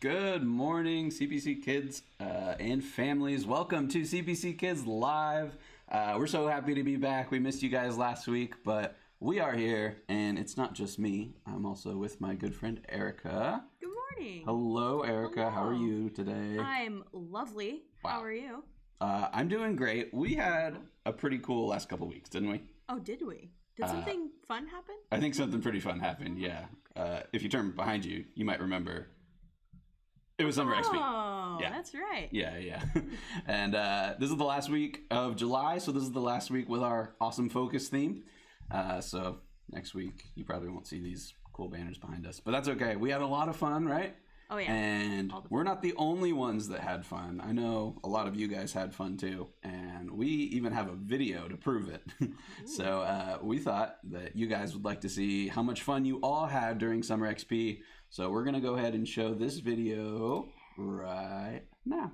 Good morning, CPC kids and families. Welcome to CPC Kids Live. We're so happy to be back. We missed you guys last week, but we are here, and it's not just me. I'm also with my good friend Erica. Good morning. Hello, Erica. Hello. How are you today? I'm lovely. Wow. How are you? I'm doing great. We had a pretty cool last couple weeks, didn't we? Oh, did we? Did something fun happen? I think something pretty fun happened, yeah. If you turn behind you, you might remember. It was Summer XP. Oh, Yeah. That's right. Yeah. And this is the last week of July, so this is the last week with our awesome focus theme. So next week, you probably won't see these cool banners behind us, but that's okay. We had a lot of fun, right? Oh, yeah. And we're not the only ones that had fun. I know a lot of you guys had fun too, and we even have a video to prove it. So we thought that you guys would like to see how much fun you all had during Summer XP. So we're gonna go ahead and show this video right now.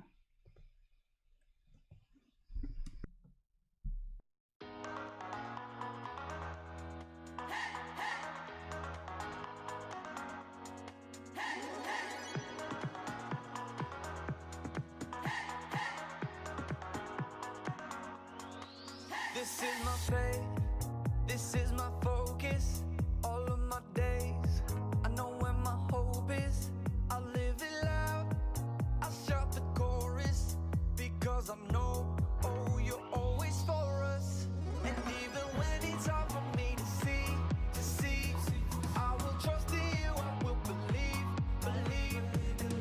This is my faith, this is my focus, all of my days. I know where my hope is, I live it loud, I shout the chorus, because I know, oh, you're always for us. And even when it's hard for me to see, I will trust in you, I will believe. And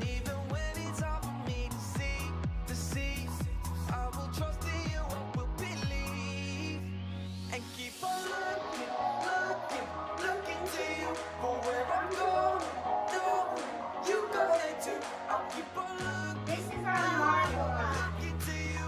even when it's hard for me to see, I will trust in you, I will believe. And keep on looking to you for where I'm going. No, you got it too. I'll keep on looking. This is our marble. Looking to you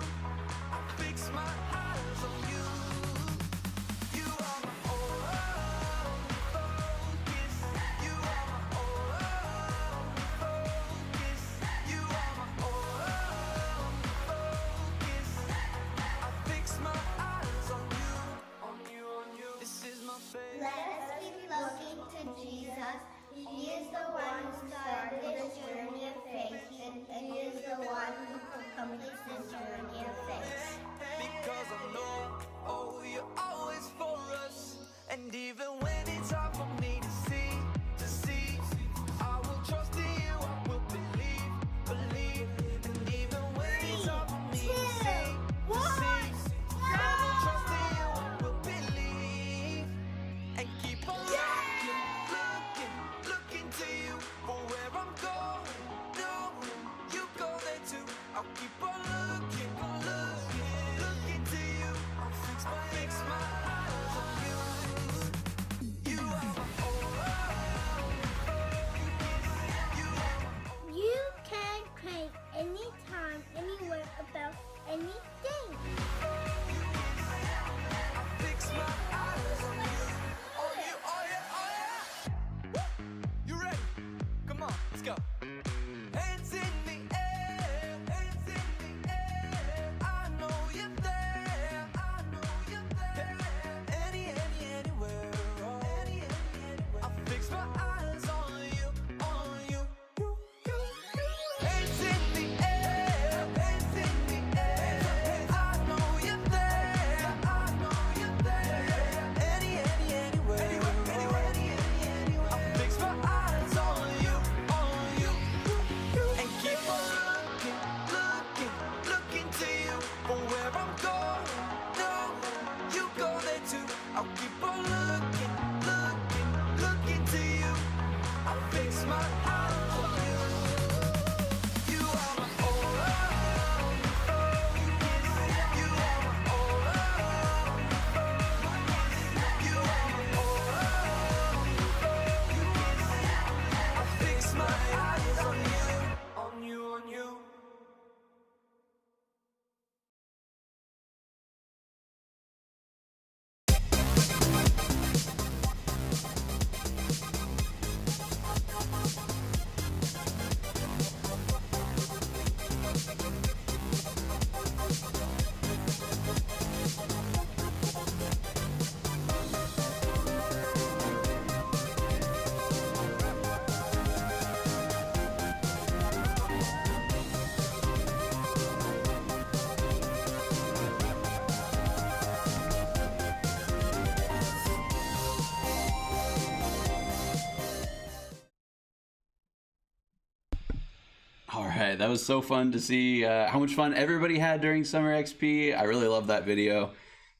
All right, that was so fun to see how much fun everybody had during Summer XP. I really love that video.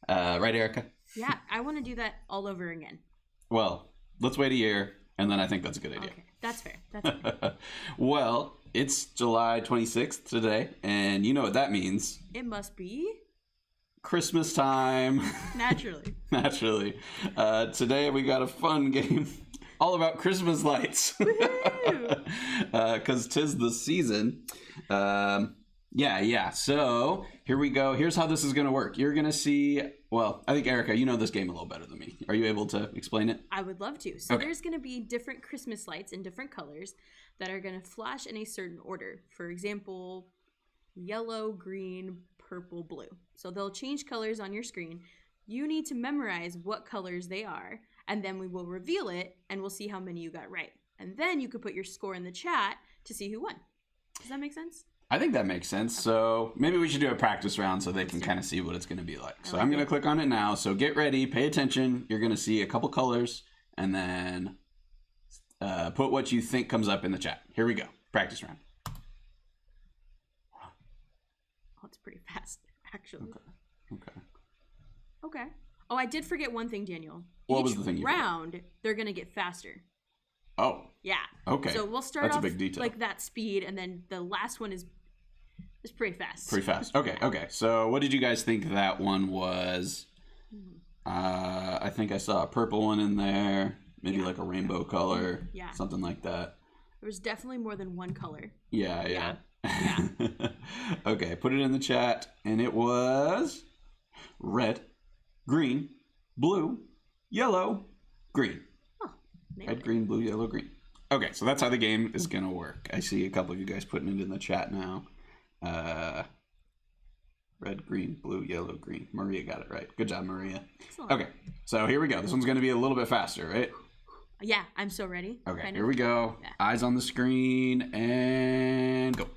Right, Erica? Yeah, I want to do that all over again. Well, let's wait a year, and then I think that's a good idea. Okay, that's fair. That's fair. Well, it's July 26th today, and you know what that means. It must be Christmas time. naturally. Naturally. Today we got a fun game all about Christmas lights. Because 'tis the season. Yeah. So here we go. Here's how this is going to work. You're going to see, well, I think, Erica, you know this game a little better than me. Are you able to explain it? I would love to. So Okay. there's going to be different Christmas lights in different colors that are going to flash in a certain order. For example, yellow, green, purple, blue. So they'll change colors on your screen. You need to memorize what colors they are, and then we will reveal it, and we'll see how many you got right. And then you could put your score in the chat to see who won. Does that make sense? I think that makes sense. Okay. So maybe we should do a practice round so they can kind of see what it's going to be like. So I'm going to click on it now. So get ready, pay attention. You're going to see a couple colors, and then put what you think comes up in the chat. Here we go. Practice round. Oh, it's pretty fast, actually. Okay. Okay. Oh, I did forget one thing, Daniel. What Each was the thing you forgot? round, they're going to get faster. Oh, Yeah. okay. So we'll start That's a off big detail. like that speed, and then the last one is pretty fast. Pretty fast. Okay. So what did you guys think that one was? I think I saw a purple one in there. Maybe Yeah. like a rainbow color. Yeah. Something like that. There was definitely more than one color. Yeah. Yeah. Okay, put it in the chat. And it was red, green, blue, yellow, green. Oh, nailed Red, it. green, blue, yellow, green. Okay, so that's how the game is going to work. I see a couple of you guys putting it in the chat now. Red, green, blue, yellow, green. Maria got it right. Good job, Maria. Excellent. Okay, so here we go. This one's going to be a little bit faster, right? Yeah, I'm so ready. Okay, Kind here of. we go. Yeah. Eyes on the screen, and go.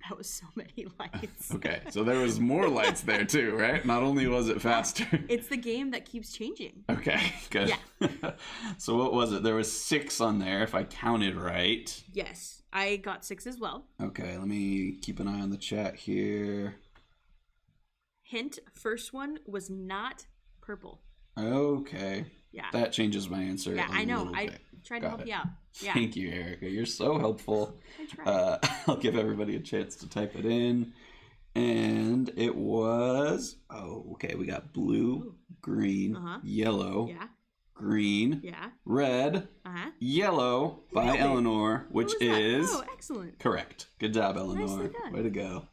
That was so many lights. Okay, so there was more lights there too, right? Not only was it faster. It's the game that keeps changing. Okay, good. Yeah. So what was it? There was 6 on there, if I counted right. Yes, I got 6 as well. Okay, let me keep an eye on the chat here. Hint, first one was not purple. Okay, Yeah. that changes my answer. Yeah, a I know. little I bit. tried to Got help it. you out. Yeah. Thank you, Erica. You're so helpful. I tried. I'll give everybody a chance to type it in. And it was, okay, we got blue, green, Uh-huh. yellow, Yeah. green, Yeah. red, Uh-huh. yellow by Nailed it. Eleanor, which What was that? is Oh, excellent. correct. Good job, Eleanor. Nicely done. Way to go.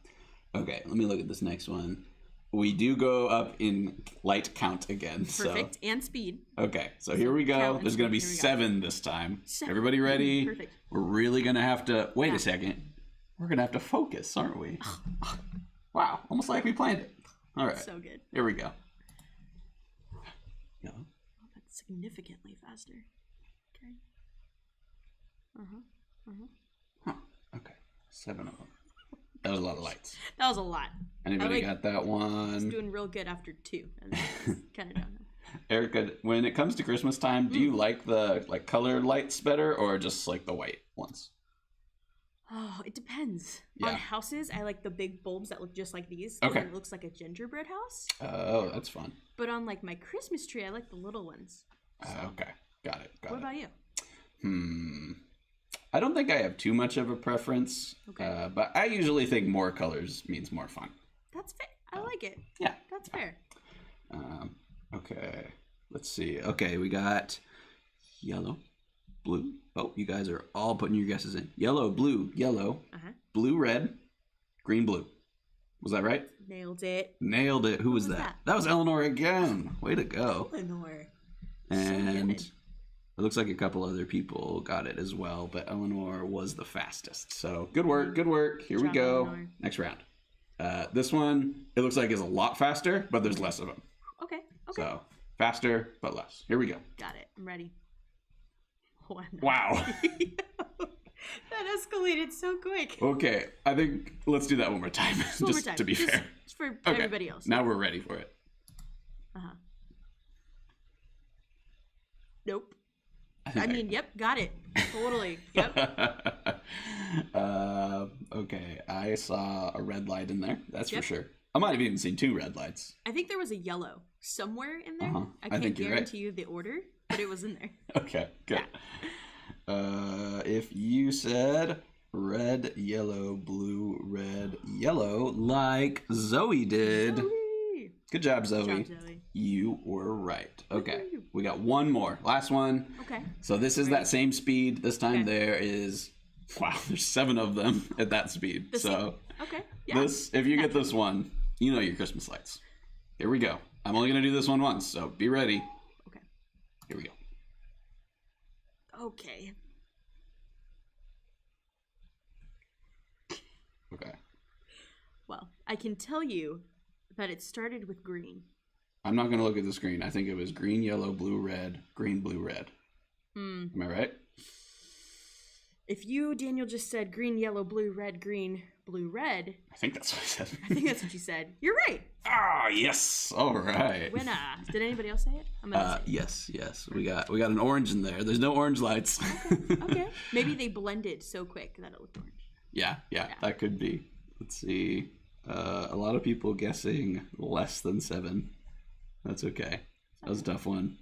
Okay, let me look at this next one. We do go up in light count again. Perfect. And speed. So, okay, so here we go. count and There's going to be speed. Here we go. 7 this time. 7. Everybody ready? Perfect. We're really going to have to, wait Yeah. a second. We're going to have to focus, aren't we? Wow, almost like we planned it. All right, So good. here we go. Yeah. Oh, that's significantly faster. Okay. Huh. Okay, 7 of them. That was a lot of lights. That was a lot. Anybody I got that I was one? doing real good after 2. And then it's kind of downhill. Erica, when it comes to Christmas time, do you like the colored lights better or just like the white ones? Oh, it depends. Yeah. On houses, I like the big bulbs that look just like these. Okay. And it looks like a gingerbread house. Oh, that's fun. But on like my Christmas tree, I like the little ones. Okay, got it. What about you? I don't think I have too much of a preference, Okay. but I usually think more colors means more fun. That's fair. I like it. Yeah. That's fair. Okay, let's see. Okay, we got yellow, blue. Oh, you guys are all putting your guesses in. Yellow, blue, yellow, Uh-huh. blue, red, green, blue. Was that right? Nailed it. Nailed it. Who was was that? that? That was Eleanor again. Way to go. Eleanor. And good. it looks like a couple other people got it as well, but Eleanor was the fastest. So good work, good work. Here we job, go. Eleanor. Next round. This one, it looks like is a lot faster, but there's less of them. Okay. Okay. So faster, but less. Here we go. Got it. I'm ready. Oh, I'm not Wow. ready. That escalated so quick. Okay, I think let's do that one more time. One more Just time. to be fair. Just for Okay. everybody else. Now we're ready for it. Uh-huh. Nope. I mean, yep, got it. Totally. Yep. Okay, I saw a red light in there. That's Yep. for sure. I might have even seen 2 red lights. I think there was a yellow somewhere in there. Uh-huh. I I can't think you're right. guarantee you the order, but it was in there. Okay, good. If you said red, yellow, blue, red, yellow, like Zoe did. Zoe. Good job, Zoe. Good job, Zoe. You were right. Okay, Woohoo. we got one more. Last one. Okay. So this is that same speed. This time Okay. there is, wow, there's 7 of them at that speed. The So Okay. Yeah. this, if you get this one, you know your Christmas lights. Here we go. I'm only going to do this one once, so be ready. Okay. Here we go. Okay. Okay. Well, I can tell you that it started with green. I'm not going to look at the screen. I think it was green, yellow, blue, red, green, blue, red. Am I right? If you, Daniel, just said green, yellow, blue, red, green, blue, red, I think that's what I said. I think that's what you said. You're right. Ah, yes. All right. Winner. Did anybody else say it? I'm gonna say Yes. We got an orange in there. There's no orange lights. it. Okay. Maybe they blended so quick that it looked orange. Yeah, that could be. Let's see. A lot of people guessing less than 7. That's okay. That was a tough one.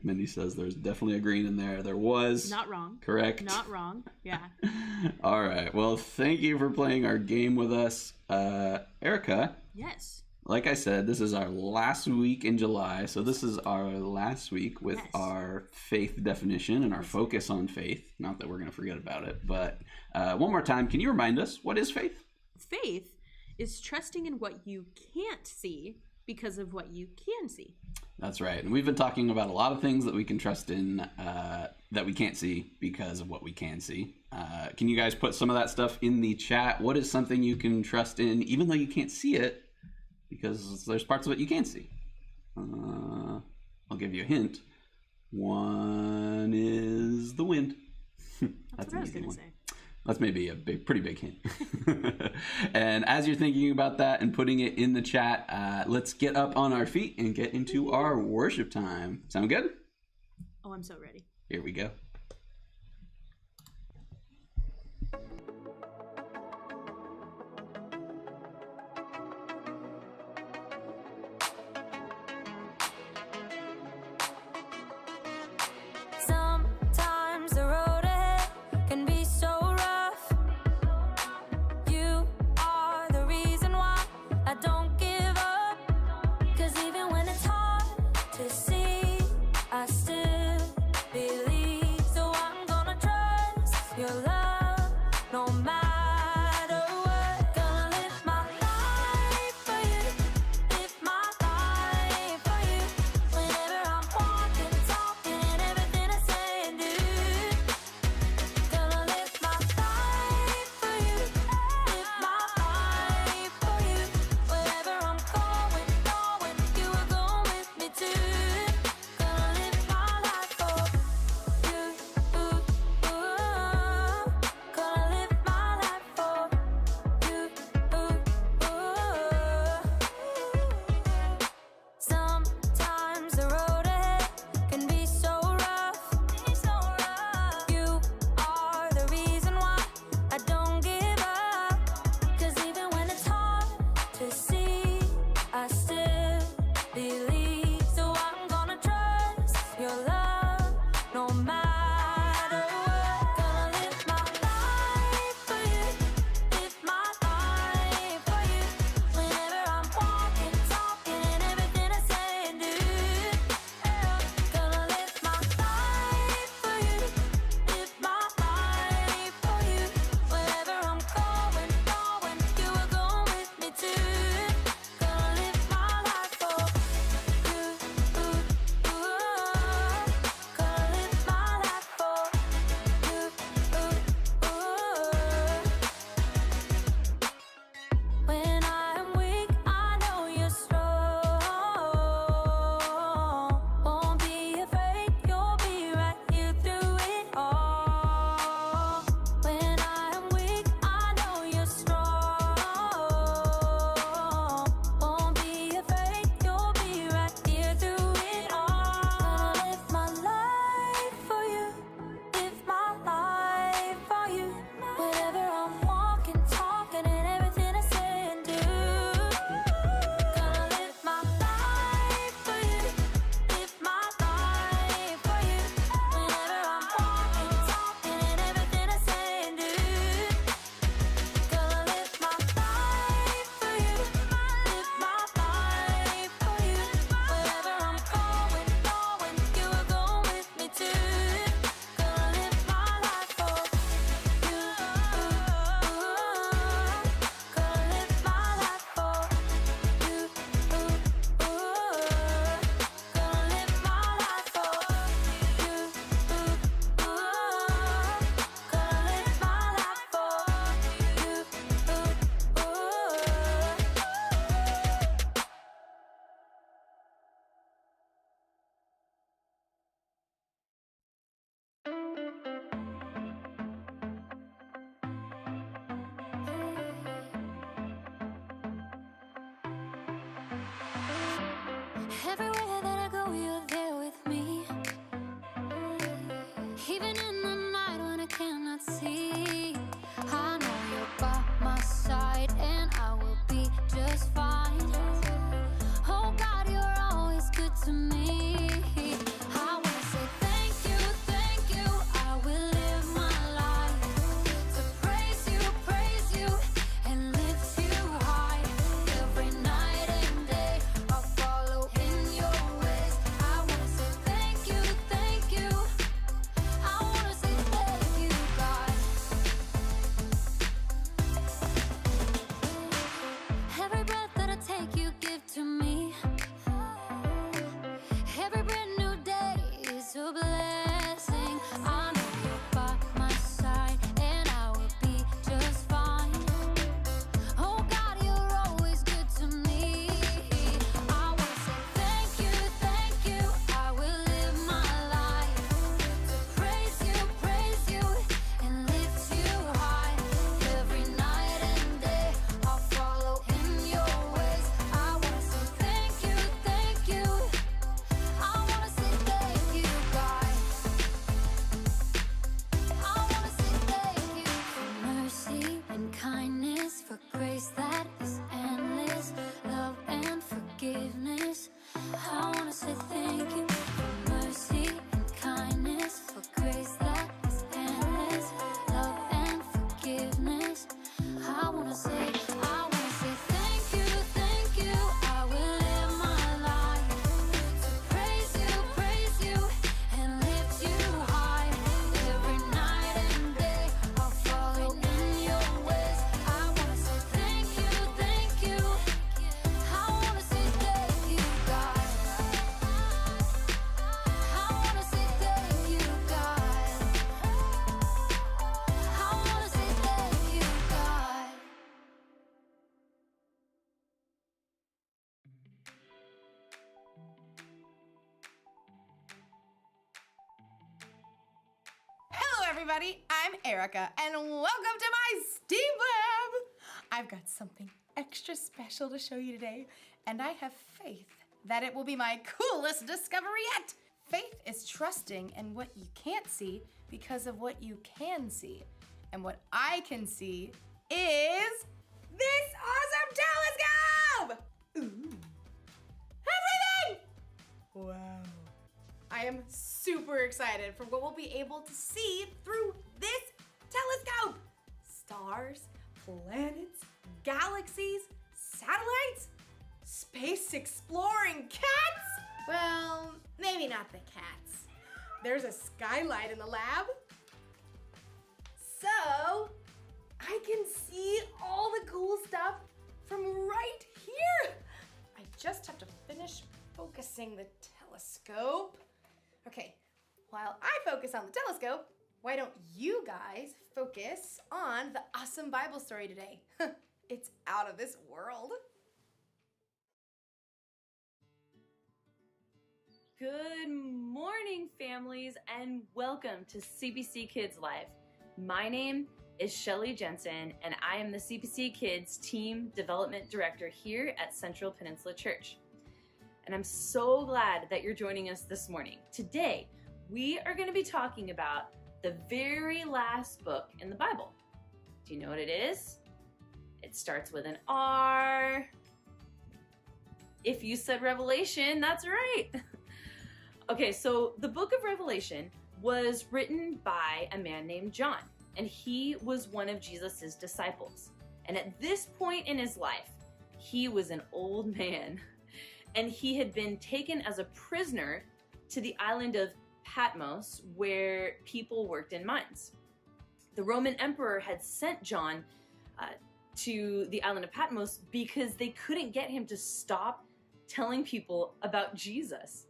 Mindy says there's definitely a green in there. There was. Not wrong. Correct. Not wrong. Yeah. All right. Well, thank you for playing our game with us. Erica, Yes. like I said, this is our last week in July. So this is our last week with Yes. our faith definition and our focus on faith. Not that we're going to forget about it, but one more time, can you remind us, what is faith? Faith is trusting in what you can't see because of what you can see. That's right. And we've been talking about a lot of things that we can trust in that we can't see because of what we can see. Can you guys put some of that stuff in the chat? What is something you can trust in even though you can't see it? Because there's parts of it you can't see. I'll give you a hint. One is the wind. That's what I was going to say. That's maybe a pretty big hint. And as you're thinking about that and putting it in the chat, let's get up on our feet and get into our worship time. Sound good? Oh, I'm so ready. Here we go. Sometimes the road ahead can be so rough. You are the reason why I don't give up. 'Cause even when it's hard to see, I still believe everybody. I'm Erica, and welcome to my STEAM lab. I've got something extra special to show you today, and I have faith that it will be my coolest discovery yet. Faith is trusting in what you can't see because of what you can see. And what I can see is this awesome telescope! Ooh. Everything! Wow. I am super excited for what we'll be able to see through this telescope. Stars, planets, galaxies, satellites, space exploring cats. Well, maybe not the cats. There's a skylight in the lab. So, I can see all the cool stuff from right here. I just have to finish focusing the telescope. Okay, while I focus on the telescope, why don't you guys focus on the awesome Bible story today? It's out of this world. Good morning, families, and welcome to CPCKids Live. My name is Shelly Jensen, and I am the CPCKids Team Development Director here at Central Peninsula Church. And I'm so glad that you're joining us this morning. Today, we are going to be talking about the very last book in the Bible. Do you know what it is? It starts with an R. If you said Revelation, that's right. Okay, so the book of Revelation was written by a man named John, and he was one of Jesus's disciples. And at this point in his life, he was an old man, and he had been taken as a prisoner to the island of Patmos, where people worked in mines. The Roman emperor had sent John to the island of Patmos because they couldn't get him to stop telling people about Jesus.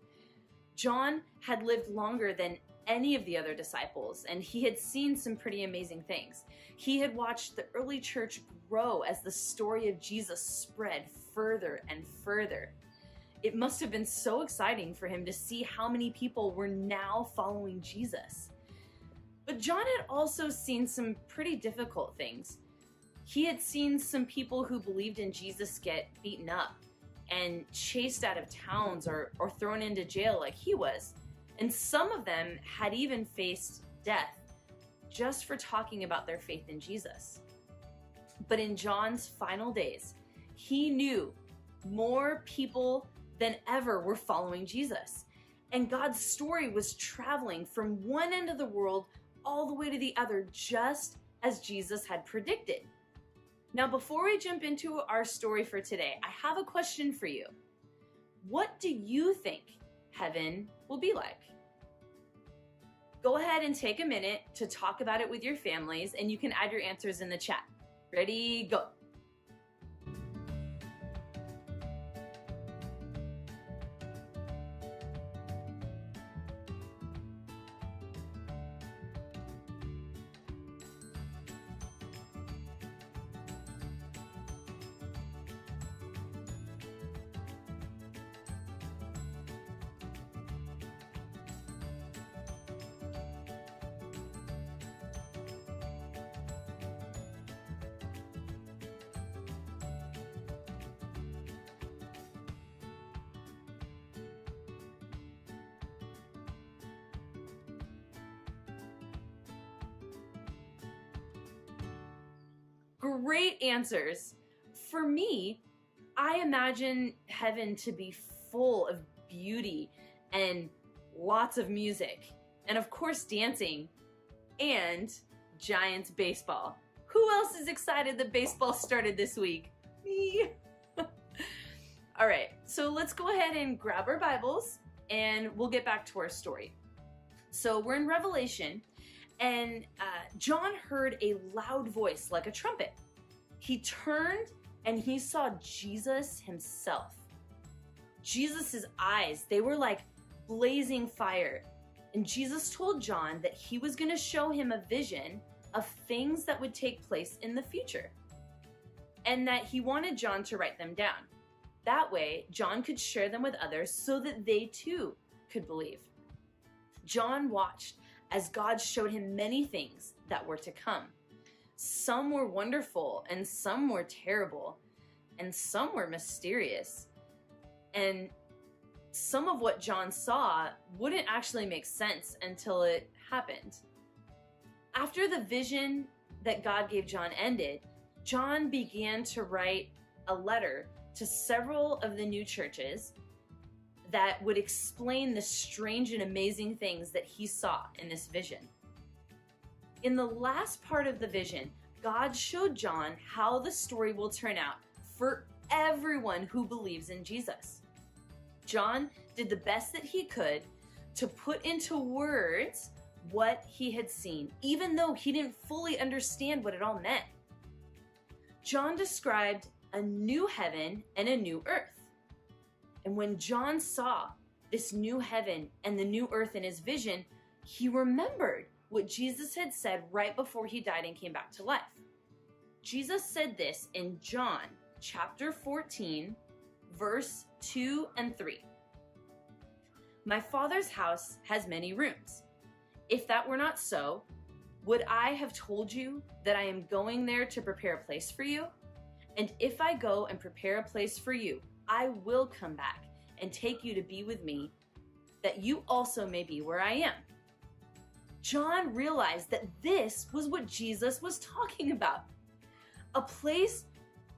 John had lived longer than any of the other disciples, and he had seen some pretty amazing things. He had watched the early church grow as the story of Jesus spread further and further. It must have been so exciting for him to see how many people were now following Jesus. But John had also seen some pretty difficult things. He had seen some people who believed in Jesus get beaten up and chased out of towns or thrown into jail like he was. And some of them had even faced death just for talking about their faith in Jesus. But in John's final days, he knew more people than ever were following Jesus. And God's story was traveling from one end of the world all the way to the other, just as Jesus had predicted. Now, before we jump into our story for today, I have a question for you. What do you think heaven will be like? Go ahead and take a minute to talk about it with your families, and you can add your answers in the chat. Ready, go. Great answers. For me, I imagine heaven to be full of beauty and lots of music, and of course dancing, and Giants baseball. Who else is excited that baseball started this week? Me. All right, so let's go ahead and grab our Bibles and we'll get back to our story. So we're in Revelation, and John heard a loud voice like a trumpet. He turned and he saw Jesus himself. Jesus's eyes, they were like blazing fire. And Jesus told John that he was going to show him a vision of things that would take place in the future, and that he wanted John to write them down. That way, John could share them with others so that they too could believe. John watched as God showed him many things that were to come. Some were wonderful, and some were terrible, and some were mysterious. And some of what John saw wouldn't actually make sense until it happened. After the vision that God gave John ended, John began to write a letter to several of the new churches that would explain the strange and amazing things that he saw in this vision. In the last part of the vision, God showed John how the story will turn out for everyone who believes in Jesus. John did the best that he could to put into words what he had seen, even though he didn't fully understand what it all meant. John described a new heaven and a new earth. And when John saw this new heaven and the new earth in his vision, he remembered what Jesus had said right before he died and came back to life. Jesus said this in John chapter 14, verse 2 and 3. My Father's house has many rooms. If that were not so, would I have told you that I am going there to prepare a place for you? And if I go and prepare a place for you, I will come back and take you to be with me, that you also may be where I am. John realized that this was what Jesus was talking about. A place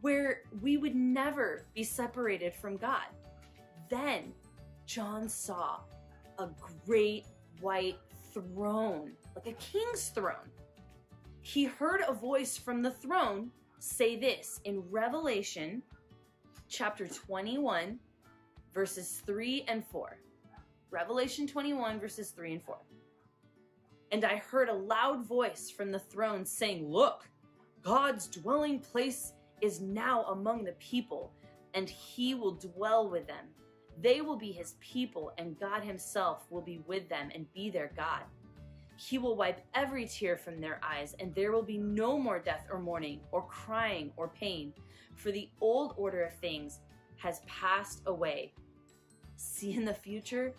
where we would never be separated from God. Then John saw a great white throne, like a king's throne. He heard a voice from the throne say this in Revelation chapter 21, verses 3 and 4. Revelation 21, verses 3 and 4. And I heard a loud voice from the throne saying, look, God's dwelling place is now among the people, and he will dwell with them. They will be his people, and God himself will be with them and be their God. He will wipe every tear from their eyes, and there will be no more death or mourning or crying or pain, for the old order of things has passed away. See, in the future,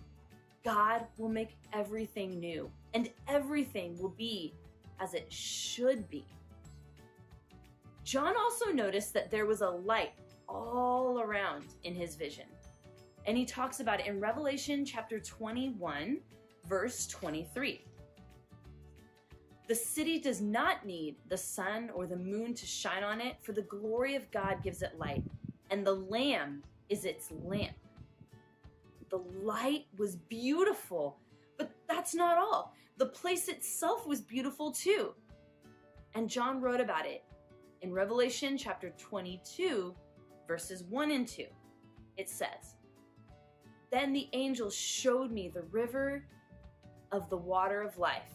God will make everything new, and everything will be as it should be. John also noticed that there was a light all around in his vision. And he talks about it in Revelation chapter 21, verse 23. The city does not need the sun or the moon to shine on it, for the glory of God gives it light, and the Lamb is its lamp. The light was beautiful, but that's not all. The place itself was beautiful too. And John wrote about it in Revelation chapter 22, verses 1 and 2. It says, Then the angel showed me the river of the water of life,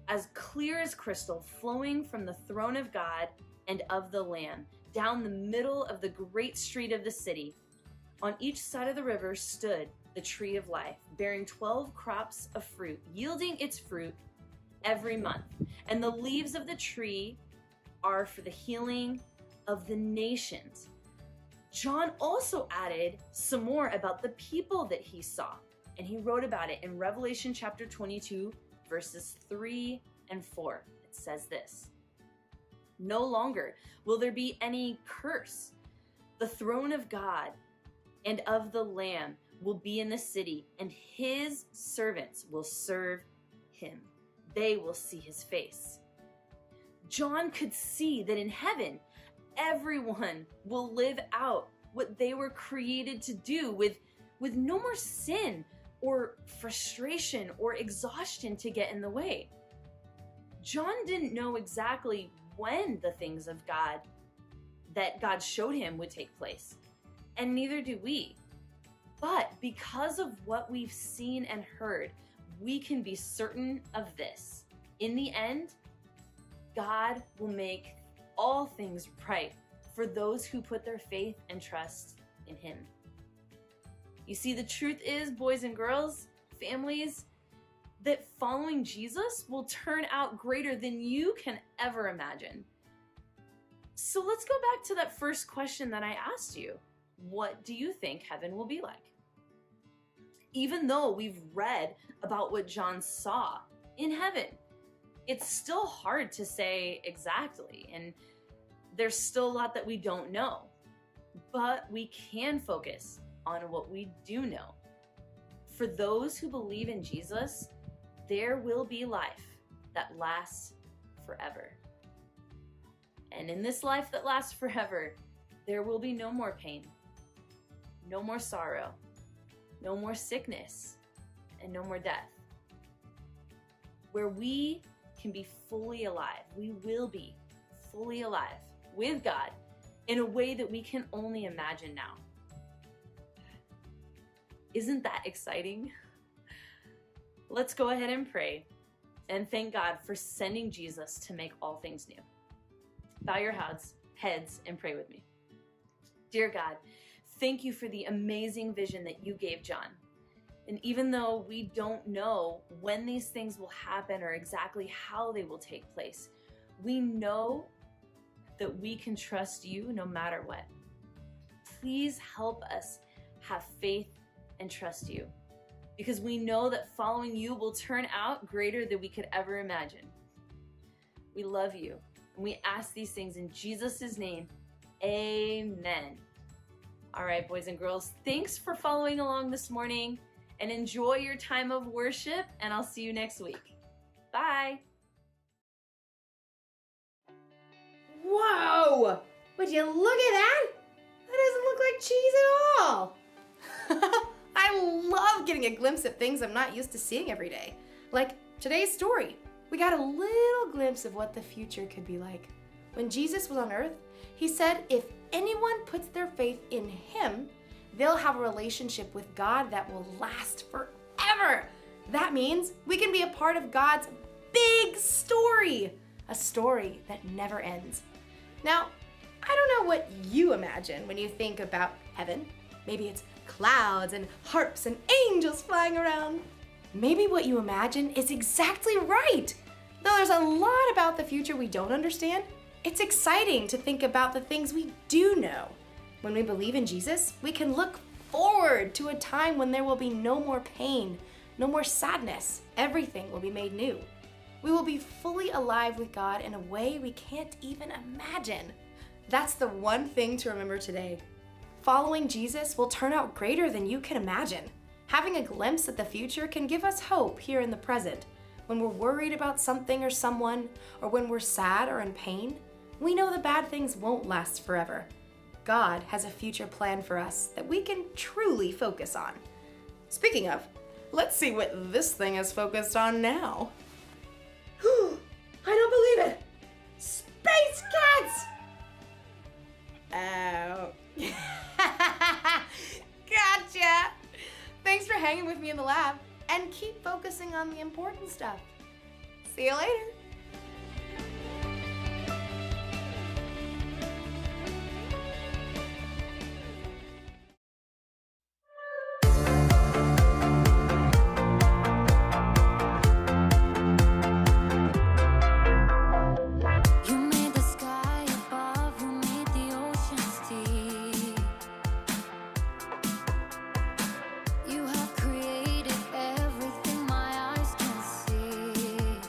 as clear as crystal, flowing from the throne of God and of the Lamb, down the middle of the great street of the city. On each side of the river stood the tree of life, bearing 12 crops of fruit, yielding its fruit every month. And the leaves of the tree are for the healing of the nations. John also added some more about the people that he saw, and he wrote about it in Revelation chapter 22, verses 3 and 4. It says this, No longer will there be any curse. The throne of God and of the Lamb will be in the city, and his servants will serve him. They will see his face. John could see that in heaven, everyone will live out what they were created to do with no more sin or frustration or exhaustion to get in the way. John didn't know exactly when the things of God that God showed him would take place, and neither do we. But because of what we've seen and heard, we can be certain of this. In the end, God will make all things right for those who put their faith and trust in him. You see, the truth is, boys and girls, families, that following Jesus will turn out greater than you can ever imagine. So let's go back to that first question that I asked you. What do you think heaven will be like? Even though we've read about what John saw in heaven? It's still hard to say exactly, and there's still a lot that we don't know. But we can focus on what we do know. For those who believe in Jesus, there will be life that lasts forever. And in this life that lasts forever, there will be no more pain, no more sorrow, no more sickness, and no more death. Where we can be fully alive, we will be fully alive with God in a way that we can only imagine now. Isn't that exciting? Let's go ahead and pray and thank God for sending Jesus to make all things new. Bow your heads and pray with me. Dear God, thank you for the amazing vision that you gave John. And even though we don't know when these things will happen or exactly how they will take place, we know that we can trust you no matter what. Please help us have faith and trust you, because we know that following you will turn out greater than we could ever imagine. We love you, and we ask these things in Jesus' name. Amen. All right, boys and girls, thanks for following along this morning, and enjoy your time of worship, and I'll see you next week. Bye. Whoa! Would you look at that? That doesn't look like cheese at all. I love getting a glimpse of things I'm not used to seeing every day. Like today's story. We got a little glimpse of what the future could be like. When Jesus was on earth, he said if anyone puts their faith in him, they'll have a relationship with God that will last forever. That means we can be a part of God's big story, a story that never ends. Now, I don't know what you imagine when you think about heaven. Maybe it's clouds and harps and angels flying around. Maybe what you imagine is exactly right. Though there's a lot about the future we don't understand, it's exciting to think about the things we do know. When we believe in Jesus, we can look forward to a time when there will be no more pain, no more sadness. Everything will be made new. We will be fully alive with God in a way we can't even imagine. That's the one thing to remember today. Following Jesus will turn out greater than you can imagine. Having a glimpse at the future can give us hope here in the present. When we're worried about something or someone, or when we're sad or in pain, we know the bad things won't last forever. God has a future plan for us that we can truly focus on. Speaking of, let's see what this thing is focused on now. I don't believe it! Space cats! Oh. Gotcha! Thanks for hanging with me in the lab, and keep focusing on the important stuff. See you later! You made the sky above, you made the oceans deep. You have created everything my eyes can see.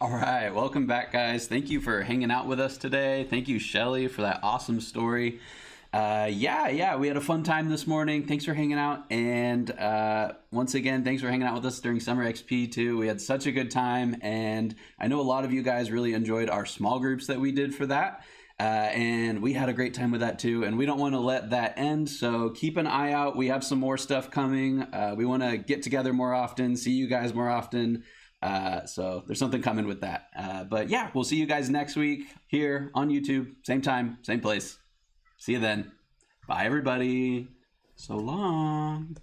All right, welcome back, guys. Thank you for hanging out with us today. Thank you, Shelly, for that awesome story. Yeah, we had a fun time this morning. Thanks for hanging out. And once again, thanks for hanging out with us during Summer XP too. We had such a good time. And I know a lot of you guys really enjoyed our small groups that we did for that. And we had a great time with that too. And we don't want to let that end. So keep an eye out. We have some more stuff coming. We want to get together more often, see you guys more often. So there's something coming with that. But yeah, we'll see you guys next week here on YouTube. Same time, same place. See you then. Bye, everybody. So long.